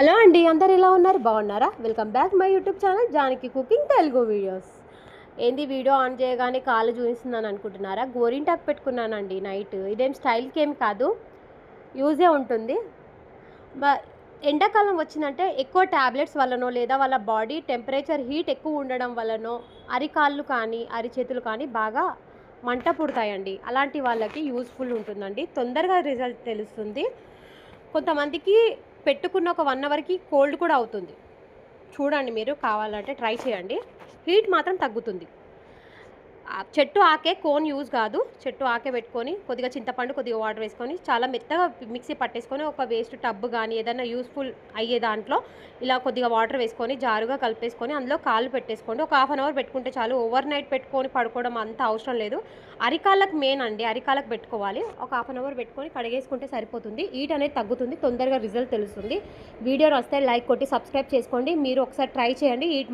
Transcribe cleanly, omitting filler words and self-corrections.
Hello అండి, అందరు ఎలా ఉన్నారు? బాగున్నారా? Welcome back my YouTube channel Janaki cooking Telugu videos. ఏంది వీడియో ఆన్ చేయగానే కాళ్ళు చూపిస్తున్నాను అనుకుంటున్నారా? గోరింటాకు పెట్టుకున్నానండి నైట్. ఇదేం స్టైల్కి ఏం కాదు, యూజే ఉంటుంది. ఎండాకాలం వచ్చిందంటే ఎక్కువ ట్యాబ్లెట్స్ వల్లనో లేదా వాళ్ళ బాడీ టెంపరేచర్ హీట్ ఎక్కువ ఉండడం వల్లనో అరికాళ్ళు కానీ అరిచేతులు కానీ బాగా మంట పుడతాయండి. అలాంటి వాళ్ళకి యూస్ఫుల్ ఉంటుందండి, తొందరగా రిజల్ట్ తెలుస్తుంది. కొంతమందికి పెట్టుకున్న ఒక 1 అవర్కి కోల్డ్ కూడా అవుతుంది. చూడండి, మీరు కావాలంటే ట్రై చేయండి, హీట్ మాత్రం తగ్గుతుంది. చెట్టు ఆకే కోన్ యూజ్ కాదు, చెట్టు ఆకే పెట్టుకొని కొద్దిగా చింతపండు కొద్దిగా వాటర్ వేసుకొని చాలా మెత్తగా మిక్సీ పట్టేసుకొని ఒక వేస్ట్ టబ్ కానీ ఏదైనా యూస్ఫుల్ అయ్యే దాంట్లో ఇలా కొద్దిగా వాటర్ వేసుకొని జారుగా కలిపేసుకొని అందులో కాళ్ళు పెట్టేసుకోండి. ఒక 1/2 అవర్ పెట్టుకుంటే చాలు. ఓవర్ నైట్ పెట్టుకొని పడుకోవడం అంత అవసరం లేదు. అరికాళ్ళకు మెయిన్ అండి, అరికాళ్ళకు పెట్టుకోవాలి. ఒక 1/2 అవర్ పెట్టుకొని కడిగేసుకుంటే సరిపోతుంది. హీట్ అనేది తగ్గుతుంది, తొందరగా రిజల్ట్ తెలుస్తుంది. వీడియో వస్తే లైక్ కొట్టి సబ్స్క్రైబ్ చేసుకోండి. మీరు ఒకసారి ట్రై చేయండి. హీట్